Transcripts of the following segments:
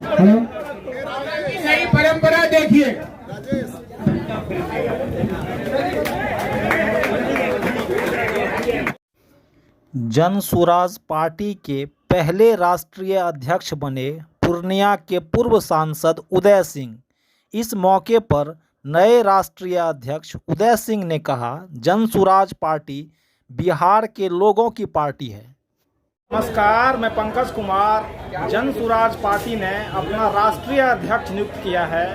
नई परंपरा देखिए। जन सुराज पार्टी के पहले राष्ट्रीय अध्यक्ष बने पूर्णिया के पूर्व सांसद उदय सिंह। इस मौके पर नए राष्ट्रीय अध्यक्ष उदय सिंह ने कहा, जन सुराज पार्टी बिहार के लोगों की पार्टी है। नमस्कार, मैं पंकज कुमार। जन सुराज पार्टी ने अपना राष्ट्रीय अध्यक्ष नियुक्त किया है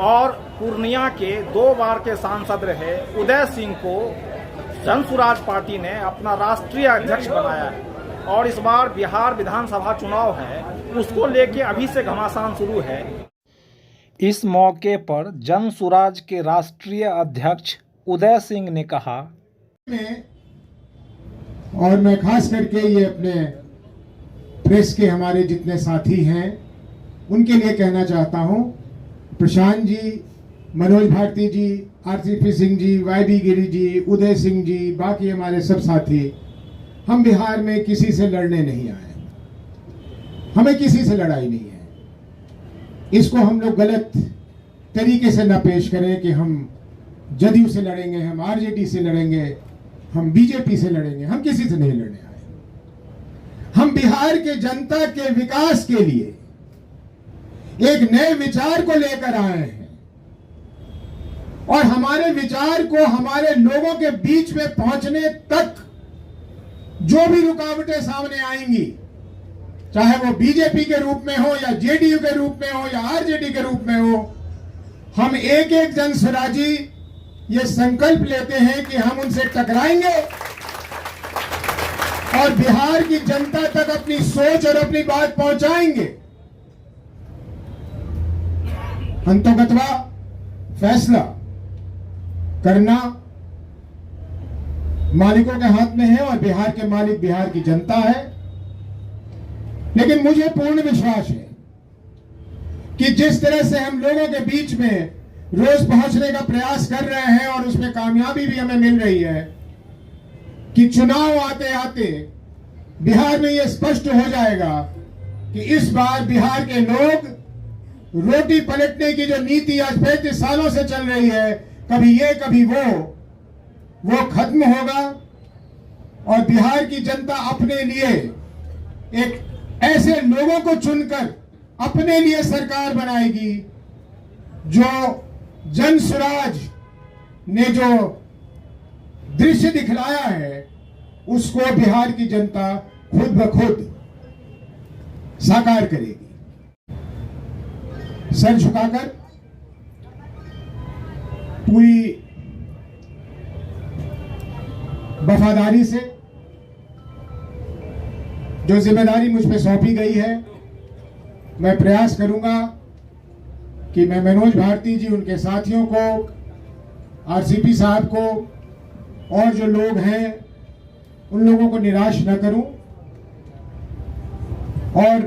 और पूर्णिया के 2 बार के सांसद रहे उदय सिंह को जन सुराज पार्टी ने अपना राष्ट्रीय अध्यक्ष बनाया है। और इस बार बिहार विधानसभा चुनाव है, उसको लेके अभी से घमासान शुरू है। इस मौके पर जन सुराज के राष्ट्रीय अध्यक्ष उदय सिंह ने कहा, और मैं खास करके ये अपने प्रेस के हमारे जितने साथी हैं उनके लिए कहना चाहता हूं, प्रशांत जी, मनोज भारती जी, आरसीपी सिंह जी, वाईबी गिरी जी, उदय सिंह जी, बाकी हमारे सब साथी, हम बिहार में किसी से लड़ने नहीं आए। हमें किसी से लड़ाई नहीं है। इसको हम लोग गलत तरीके से न पेश करें कि हम जदयू से लड़ेंगे, हम आरजेडी से लड़ेंगे, हम बीजेपी से लड़ेंगे। हम किसी से नहीं लड़ने आए। हम बिहार के जनता के विकास के लिए एक नए विचार को लेकर आए हैं और हमारे विचार को हमारे लोगों के बीच में पहुंचने तक जो भी रुकावटें सामने आएंगी, चाहे वो बीजेपी के रूप में हो या जेडीयू के रूप में हो या आरजेडी के रूप में हो, हम एक एक जन सुराजी ये संकल्प लेते हैं कि हम उनसे टकराएंगे और बिहार की जनता तक अपनी सोच और अपनी बात पहुंचाएंगे। अंतोगत्वा फैसला करना मालिकों के हाथ में है और बिहार के मालिक बिहार की जनता है। लेकिन मुझे पूर्ण विश्वास है कि जिस तरह से हम लोगों के बीच में रोज पहुंचने का प्रयास कर रहे हैं और उसमें कामयाबी भी हमें मिल रही है कि चुनाव आते आते बिहार में यह स्पष्ट हो जाएगा कि इस बार बिहार के लोग रोटी पलटने की जो नीति आज 35 सालों से चल रही है, कभी ये कभी वो खत्म होगा और बिहार की जनता अपने लिए एक ऐसे लोगों को चुनकर अपने लिए सरकार बनाएगी जो जन सुराज ने जो दृश्य दिखलाया है उसको बिहार की जनता खुद ब खुद साकार करेगी। सर झुकाकर पूरी वफादारी से जो जिम्मेदारी मुझ पे सौंपी गई है, मैं प्रयास करूंगा कि मैं मनोज भारती जी, उनके साथियों को, आरसीपी साहब को और जो लोग हैं उन लोगों को निराश न करूं और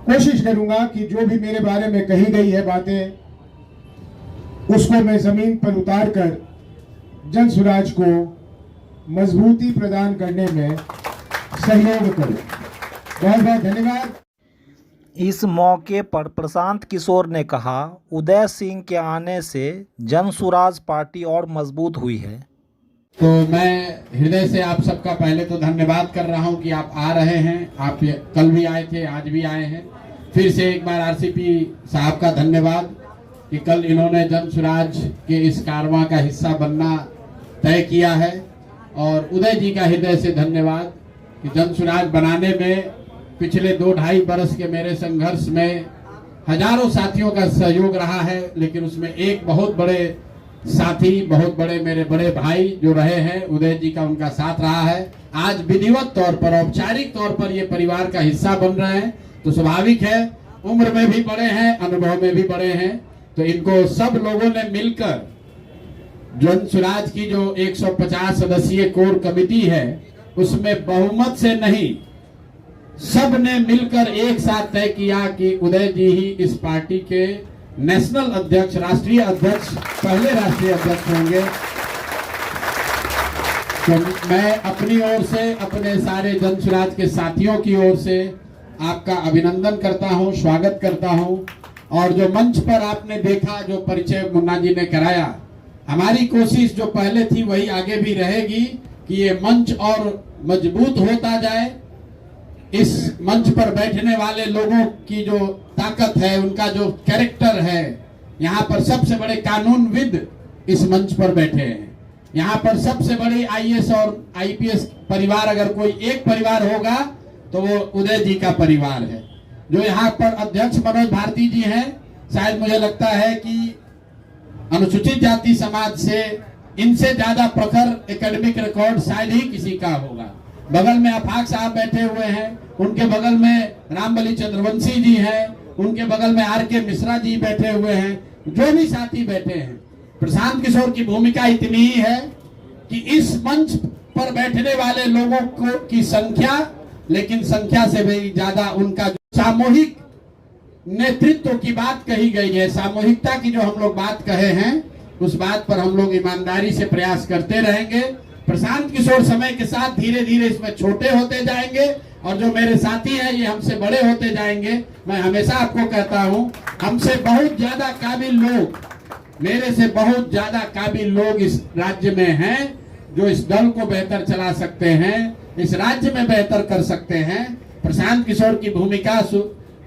कोशिश करूंगा कि जो भी मेरे बारे में कही गई है बातें, उसको मैं जमीन पर उतार कर जन सुराज को मजबूती प्रदान करने में सहयोग करूं। बहुत बहुत धन्यवाद। इस मौके पर प्रशांत किशोर ने कहा, उदय सिंह के आने से जन सुराज पार्टी और मजबूत हुई है। तो मैं हृदय से आप सबका पहले तो धन्यवाद कर रहा हूं कि आप आ रहे हैं। आप कल भी आए थे, आज भी आए हैं। फिर से एक बार आरसीपी साहब का धन्यवाद कि कल इन्होंने जन सुराज के इस कारवां का हिस्सा बनना तय किया है। और उदय जी का हृदय से धन्यवाद कि जन सुराज बनाने में पिछले 2-2.5 बरस के मेरे संघर्ष में हजारों साथियों का सहयोग रहा है, लेकिन उसमें एक बहुत बड़े साथी, बहुत बड़े मेरे बड़े भाई जो रहे हैं, उदय जी का उनका साथ रहा है। आज विधिवत तौर पर, औपचारिक तौर पर ये परिवार का हिस्सा बन रहे हैं, तो स्वाभाविक है, उम्र में भी बड़े हैं, अनुभव में भी बड़े हैं, तो इनको सब लोगों ने मिलकर जन सुराज की जो 150 सदस्यीय कोर कमेटी है उसमें बहुमत से नहीं, सब ने मिलकर एक साथ तय किया कि उदय जी ही इस पार्टी के नेशनल अध्यक्ष, राष्ट्रीय अध्यक्ष, पहले राष्ट्रीय अध्यक्ष होंगे। तो मैं अपनी ओर से, अपने सारे जन सुराज के साथियों की ओर से आपका अभिनंदन करता हूं, स्वागत करता हूं। और जो मंच पर आपने देखा, जो परिचय मुन्ना जी ने कराया, हमारी कोशिश जो पहले थी वही आगे भी रहेगी कि ये मंच और मजबूत होता जाए। इस मंच पर बैठने वाले लोगों की जो ताकत है, उनका जो कैरेक्टर है, यहाँ पर सबसे बड़े कानूनविद इस मंच पर बैठे हैं। यहाँ पर सबसे बड़ी आईएएस और आईपीएस परिवार अगर कोई एक परिवार होगा तो वो उदय जी का परिवार है। जो यहाँ पर अध्यक्ष मनोज भारती जी हैं, शायद मुझे लगता है कि अनुसूचित जाति समाज से इनसे ज्यादा प्रखर एकेडमिक रिकॉर्ड शायद ही किसी का होगा। बगल में आफाक साहब बैठे हुए हैं, उनके बगल में रामबली चंद्रवंशी जी हैं, उनके बगल में आर.के. मिश्रा जी बैठे हुए हैं, जो भी साथी बैठे हैं। प्रशांत किशोर की भूमिका इतनी ही है कि इस मंच पर बैठने वाले लोगों को की संख्या, लेकिन संख्या से भी ज्यादा उनका सामूहिक नेतृत्व की बात कही गई है। सामूहिकता की जो हम लोग बात कहे हैं, उस बात पर हम लोग ईमानदारी से प्रयास करते रहेंगे। प्रशांत किशोर समय के साथ धीरे धीरे इसमें छोटे होते जाएंगे और जो मेरे साथी हैं ये हमसे बड़े होते जाएंगे। मैं हमेशा आपको कहता हूं, हमसे बहुत ज्यादा काबिल लोग, मेरे से बहुत ज्यादा काबिल लोग इस राज्य में हैं, जो इस दल को बेहतर चला सकते हैं, इस राज्य में बेहतर कर सकते हैं। प्रशांत किशोर की भूमिका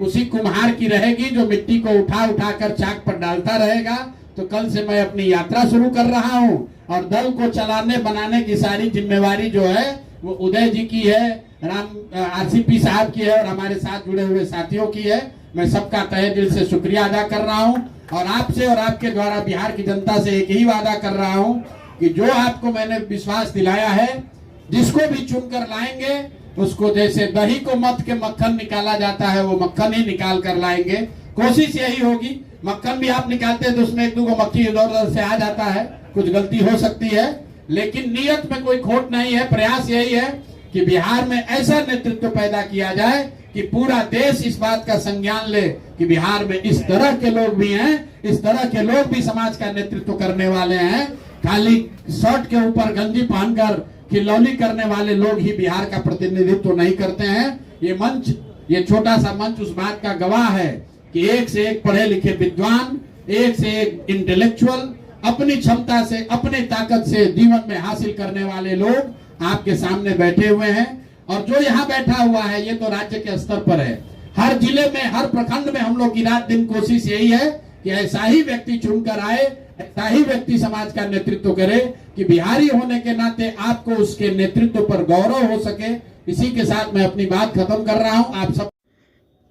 उसी कुम्हार की रहेगी जो मिट्टी को उठा उठा कर चाक पर डालता रहेगा। तो कल से मैं अपनी यात्रा शुरू कर रहा हूं और दल को चलाने बनाने की सारी जिम्मेवारी जो है वो उदय जी की है, आरसीपी साहब की है और हमारे साथ जुड़े हुए साथियों की है। मैं सबका तहे दिल से शुक्रिया अदा कर रहा हूं और आपसे और आपके द्वारा बिहार की जनता से एक ही वादा कर रहा हूं कि जो आपको मैंने विश्वास दिलाया है, जिसको भी चुनकर लाएंगे उसको जैसे दही को मथ के मक्खन निकाला जाता है, वो मक्खन ही निकाल कर लाएंगे। कोशिश यही होगी, मक्खन भी आप निकालते हैं तो उसमें एक दो मक्खी इधर उधर से आ जाता है, कुछ गलती हो सकती है, लेकिन नियत में कोई खोट नहीं है। प्रयास यही है कि बिहार में ऐसा नेतृत्व पैदा किया जाए कि पूरा देश इस बात का संज्ञान ले कि बिहार में इस तरह के लोग भी हैं, इस तरह के लोग भी समाज का नेतृत्व करने वाले हैं। खाली शर्ट के ऊपर गंजी पहनकर खिलौनी करने वाले लोग ही बिहार का प्रतिनिधित्व नहीं करते हैं। ये मंच, ये छोटा सा मंच उस बात का गवाह है कि एक से एक पढ़े लिखे विद्वान, एक से एक इंटेलेक्चुअल, अपनी क्षमता से, अपने ताकत से जीवन में हासिल करने वाले लोग आपके सामने बैठे हुए हैं। और जो यहाँ बैठा हुआ है ये तो राज्य के स्तर पर है, हर जिले में, हर प्रखंड में हम लोग की रात दिन कोशिश यही है कि ऐसा ही व्यक्ति चुनकर आए, ऐसा ही व्यक्ति समाज का नेतृत्व करे कि बिहारी होने के नाते आपको उसके नेतृत्व पर गौरव हो सके। इसी के साथ मैं अपनी बात खत्म कर रहा हूं। आप सब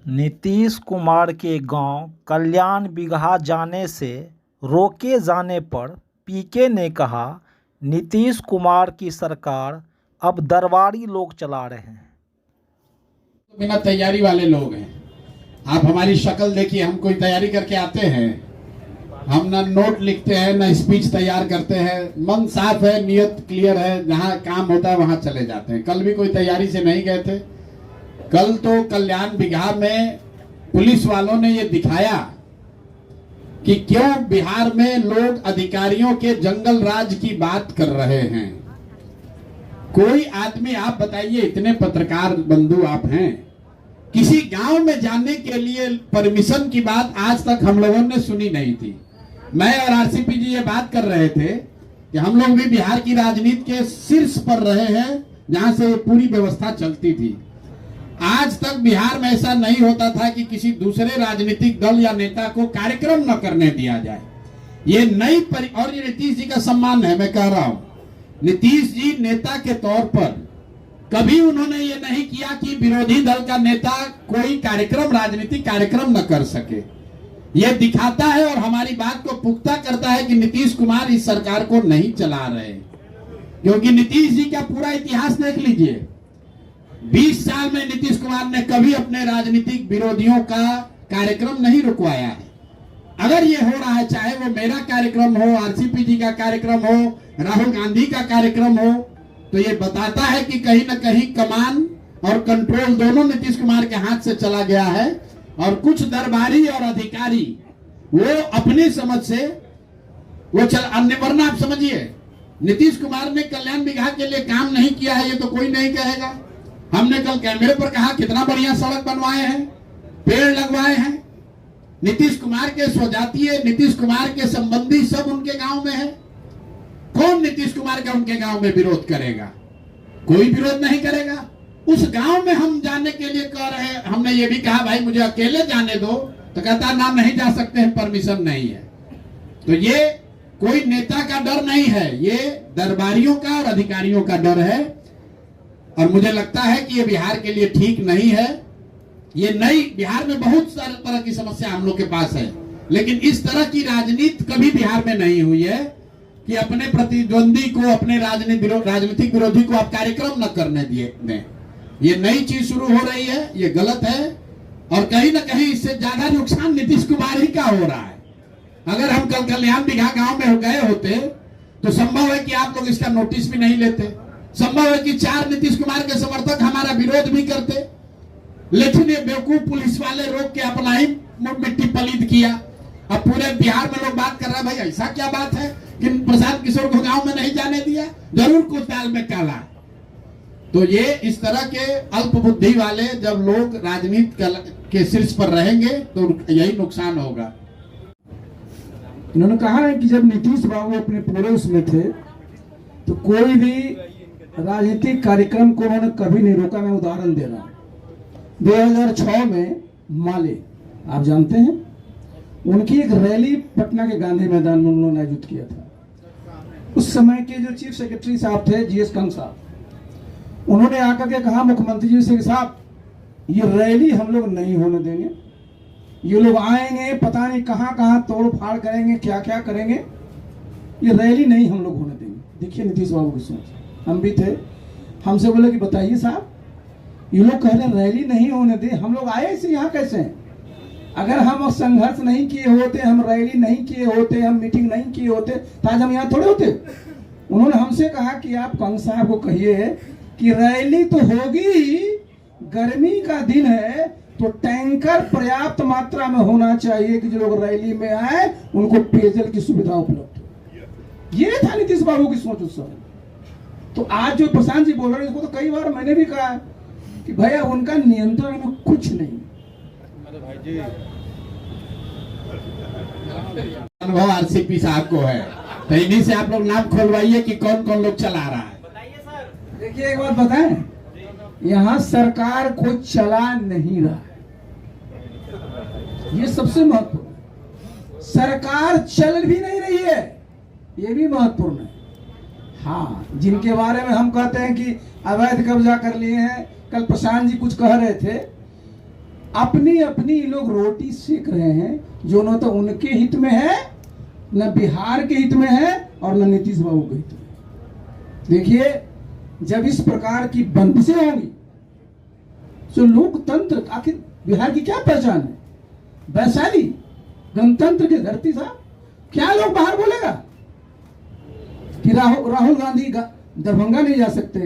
नीतीश कुमार के गांव कल्याण बिगहा जाने से रोके जाने पर पीके ने कहा, नीतीश कुमार की सरकार अब दरबारी लोग चला रहे हैं। बिना तैयारी वाले लोग हैं। आप हमारी शक्ल देखिए, हम कोई तैयारी करके आते हैं? हम ना नोट लिखते हैं, ना स्पीच तैयार करते हैं। मन साफ है, नियत क्लियर है, जहां काम होता है वहां चले जाते हैं। कल भी कोई तैयारी से नहीं गए थे। कल तो कल्याण बिगहा में पुलिस वालों ने ये दिखाया कि क्यों बिहार में लोग अधिकारियों के जंगल राज की बात कर रहे हैं। कोई आदमी, आप बताइए, इतने पत्रकार बंधु आप हैं, किसी गांव में जाने के लिए परमिशन की बात आज तक हम लोगों ने सुनी नहीं थी। मैं और आरसीपी जी ये बात कर रहे थे कि हम लोग भी बिहार की राजनीति के शीर्ष पर रहे हैं, जहां से पूरी व्यवस्था चलती थी। आज तक बिहार में ऐसा नहीं होता था कि किसी दूसरे राजनीतिक दल या नेता को कार्यक्रम न करने दिया जाए। ये नई और ये नीतीश जी का सम्मान है। मैं कह रहा हूं, नीतीश जी नेता के तौर पर कभी उन्होंने ये नहीं किया कि विरोधी दल का नेता कोई कार्यक्रम, राजनीतिक कार्यक्रम न कर सके। ये दिखाता है और हमारी बात को पुख्ता करता है कि नीतीश कुमार इस सरकार को नहीं चला रहे। क्योंकि नीतीश जी का पूरा इतिहास देख लीजिए, 20 साल में नीतीश कुमार ने कभी अपने राजनीतिक विरोधियों का कार्यक्रम नहीं रुकवाया है। अगर ये हो रहा है, चाहे वो मेरा कार्यक्रम हो, आरसीपी जी का कार्यक्रम हो, राहुल गांधी का कार्यक्रम हो, तो ये बताता है कि कहीं ना कहीं कमान और कंट्रोल दोनों नीतीश कुमार के हाथ से चला गया है। और कुछ दरबारी और अधिकारी वो अपनी समझ से वो अन्य, वरना आप समझिए नीतीश कुमार ने कल्याण बिगहा के लिए काम नहीं किया है ये तो कोई नहीं कहेगा। हमने कल कैमरे पर कहा कितना बढ़िया सड़क बनवाए हैं, पेड़ लगवाए हैं। नीतीश कुमार के स्वजातीय, नीतीश कुमार के संबंधी सब उनके गांव में है। कौन नीतीश कुमार का उनके गांव में विरोध करेगा? कोई विरोध नहीं करेगा। उस गांव में हम जाने के लिए कह रहे हैं। हमने ये भी कहा भाई मुझे अकेले जाने दो, तो कहता ना नहीं जा सकते हैं, परमिशन नहीं है। तो ये कोई नेता का डर नहीं है, ये दरबारियों का और अधिकारियों का डर है। और मुझे लगता है कि ये बिहार के लिए ठीक नहीं है। ये नई बिहार में बहुत सारे तरह की समस्या हम लोग के पास है, लेकिन इस तरह की राजनीति कभी बिहार में नहीं हुई है कि अपने प्रतिद्वंदी को, अपने राजनीतिक विरोधी को आप कार्यक्रम न करने दिए। ये नई चीज शुरू हो रही है, ये गलत है। और कहीं ना कहीं इससे ज्यादा नुकसान नीतीश कुमार ही का हो रहा है। अगर हम कल कल्याण बिघा गांव में गए होते तो संभव है कि आप लोग इसका नोटिस भी नहीं लेते। संभव है कि 4 नीतीश कुमार के समर्थक हमारा विरोध भी करते, लेकिन ये बेवकूफ पुलिस वाले रोक के अपना ही मिट्टी पलीत किया। अब पूरे बिहार में लोग बात कर रहे हैं, भाई ऐसा क्या बात है कि प्रशांत किशोर को गांव में नहीं जाने दिया? जरूर कुछ दाल में काला है। तो ये इस तरह के अल्प बुद्धि वाले जब लोग राजनीति के शीर्ष पर रहेंगे तो यही नुकसान होगा। इन्होंने कहा है कि जब नीतीश बाबू अपने पूरे उसमें थे तो कोई भी राजनीतिक कार्यक्रम को उन्होंने कभी नहीं रोका। मैं उदाहरण दे रहा हूँ, 2006 में माले आप जानते हैं, उनकी एक रैली पटना के गांधी मैदान में उन्होंने आयोजित किया था। उस समय के जो चीफ सेक्रेटरी साहब थे GS कंग साहब, उन्होंने आकर के कहा मुख्यमंत्री जी से, साहब ये रैली हम लोग नहीं होने देंगे, ये लोग आएंगे पता नहीं कहां कहां तोड़ फाड़ करेंगे, क्या क्या करेंगे, ये रैली नहीं हम लोग होने देंगे। देखिए नीतीश बाबू की सोच। हम भी थे, हमसे बोले कि बताइए साहब, ये लोग कह रहे रैली नहीं होने दे, हम लोग आए इसे यहाँ कैसे हैं? अगर हम संघर्ष नहीं किए होते, हम रैली नहीं किए होते, हम मीटिंग नहीं किए होते तो आज हम यहाँ थोड़े होते। उन्होंने हमसे कहा कि आप कंग साहब को कहिए कि रैली तो होगी ही, गर्मी का दिन है तो टैंकर पर्याप्त मात्रा में होना चाहिए कि जो लोग रैली में आए उनको पेयजल की सुविधा उपलब्ध हो। ये था नीतीश बाबू की सोच उस समय। तो आज जो प्रशांत जी बोल रहे हैं, इसको तो कई बार मैंने भी कहा कि भैया उनका नियंत्रण में कुछ नहीं। अनुभव RCP साहब को है, तो इन्हीं से आप लोग नाम खोलवाइए कि कौन कौन लोग चला रहा है। देखिए एक बात बताएं, यहाँ सरकार कोई चला नहीं रहा है, ये सबसे महत्वपूर्ण। सरकार चल भी नहीं रही है, ये भी महत्वपूर्ण है। हाँ, जिनके बारे में हम कहते हैं कि अवैध कब्जा कर लिए हैं, कल प्रशांत जी कुछ कह रहे थे, अपनी अपनी लोग रोटी सेक रहे हैं, जो न तो उनके हित में है, न बिहार के हित में है, और न नीतीश बाबू के हित में। देखिए जब इस प्रकार की बंदिशें होंगी तो लोकतंत्र, आखिर बिहार की क्या पहचान है? वैशाली गणतंत्र की धरती साहब, क्या लोग बाहर बोलेगा कि राहुल गांधी दरभंगा नहीं जा सकते,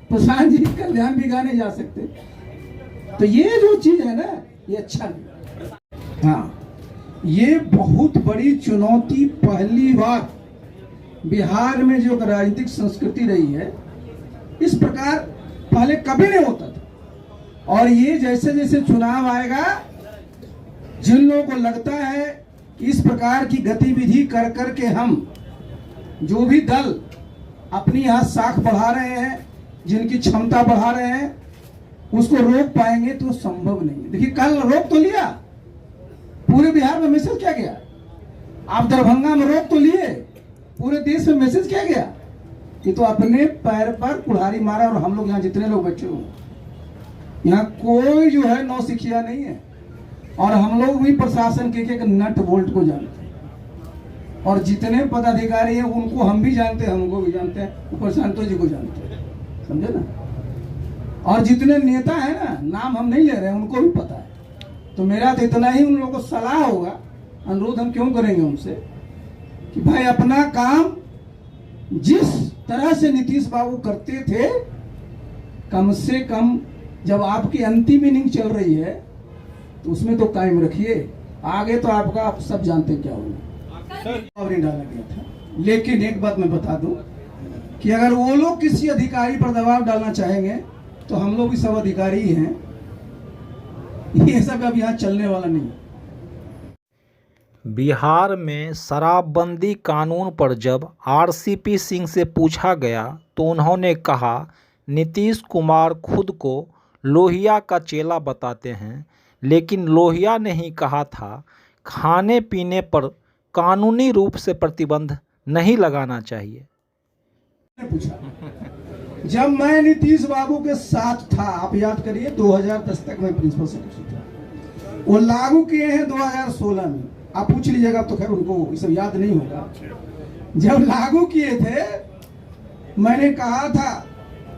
प्रशांत जी कल्याण बिघा नहीं जा सकते? तो ये जो चीज है ना, ये अच्छा नहीं। हाँ, ये बहुत बड़ी चुनौती पहली बार बिहार में जो राजनीतिक संस्कृति रही है, इस प्रकार पहले कभी नहीं होता था। और ये जैसे जैसे चुनाव आएगा, जिन लोगों को लगता है कि इस प्रकार की गतिविधि कर करके हम जो भी दल अपनी यहाँ साख बढ़ा रहे हैं, जिनकी क्षमता बढ़ा रहे हैं, उसको रोक पाएंगे तो संभव नहीं है। देखिए कल रोक तो लिया, पूरे बिहार में मैसेज क्या गया? आप दरभंगा में रोक तो लिए, पूरे देश में मैसेज क्या गया? ये तो अपने पैर पर कुल्हाड़ी मारा। और हम लोग यहाँ जितने लोग बैठे हुए, यहाँ कोई जो है नौसिखिया नहीं है, और हम लोग भी प्रशासन के एक नट बोल्ट को जानते हैं, और जितने पदाधिकारी हैं उनको हम भी जानते हैं, हमको भी जानते हैं, प्रशांत जी को जानते हैं, समझे ना? और जितने नेता हैं ना, नाम हम नहीं ले रहे हैं, उनको भी पता है। तो मेरा तो इतना ही उन लोगों को सलाह होगा, अनुरोध हम क्यों करेंगे उनसे कि भाई अपना काम जिस तरह से नीतीश बाबू करते थे, कम से कम जब आपकी अंतिम इनिंग चल रही है तो उसमें तो कायम रखिए। आगे तो आपका आप सब जानते हैं क्या होगा। और नहीं डाला गया था, लेकिन एक बात मैं बता दूं कि अगर वो लोग किसी अधिकारी पर दबाव डालना चाहेंगे तो हम लोग भी सब अधिकारी ही हैं, ये सब अब यहाँ चलने वाला नहीं। बिहार में शराबबंदी कानून पर जब आरसीपी सिंह से पूछा गया तो उन्होंने कहा, नीतीश कुमार खुद को लोहिया का चेला बताते हैं, लेकिन लोहिया ने ही कहा था खाने पीने पर कानूनी रूप से प्रतिबंध नहीं लगाना चाहिए। पूछा जब मैं नीतीश बाबू के साथ था, आप याद करिए 2010 तक मैं प्रिंसिपल सेक्रेटरी था, वो लागू किए हैं 2016 में। आप पूछ लीजिएगा, तो खैर उनको ये सब याद नहीं होगा। जब लागू किए थे मैंने कहा था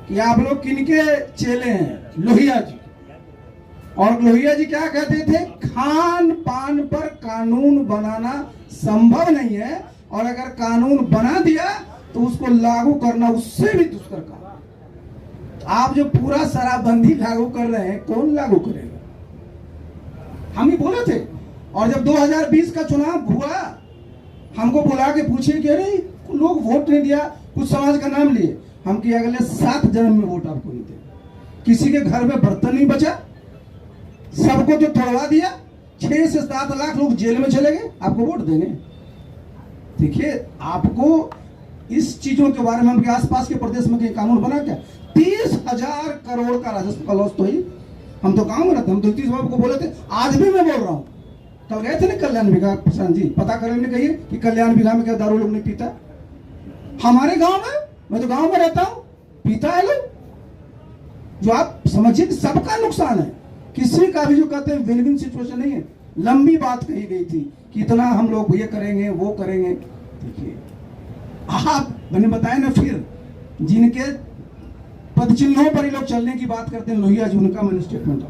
कि आप लोग किनके चेले हैं? लोहिया जी। और लोहिया जी क्या कहते थे? खान पान पर कानून बनाना संभव नहीं है, और अगर कानून बना दिया तो उसको लागू करना उससे भी दुष्कर काम। आप जो पूरा शराबबंदी लागू कर रहे हैं, कौन लागू करेगा? हम ही बोले थे। और जब 2020 का चुनाव हुआ, हमको बुला के पूछे कि अरे लोग वोट नहीं दिया, कुछ समाज का नाम लिए। हम कि अगले 7 जन्म में वोट आपको नहीं देगा। किसी के घर में बर्तन नहीं बचा, सबको जो तोड़वा दिया, 6 से 7 लाख लोग जेल में चले गए, आपको वोट देंगे? देखिए, आपको इस चीजों के बारे में हम के आसपास के प्रदेश में कहीं कानून बना क्या? 30,000 करोड़ का राजस्व का लॉस तो ही। हम तो गांव में रहते, हम तो नीतीश बाबू को बोले थे, आज भी मैं बोल रहा हूँ। कल गए थे ना कल्याण बिघा, प्रशांत जी पता करने कहिए कि कल्याण बिघा में क्या दारू लोग नहीं पीता? हमारे गांव में, मैं तो गांव में रहता हूँ, पीता है लोग। जो आप समझिए, सबका नुकसान है, किसी का भी जो कहते हैं विन विन सिचुएशन नहीं है। लंबी बात कही गई थी कि इतना हम लोग ये करेंगे वो करेंगे। देखिए, आप मैंने बताया ना, फिर जिनके पद चिन्हों पर ये लोग चलने की बात करते हैं, लोहिया जी, उनका मैंने स्टेटमेंट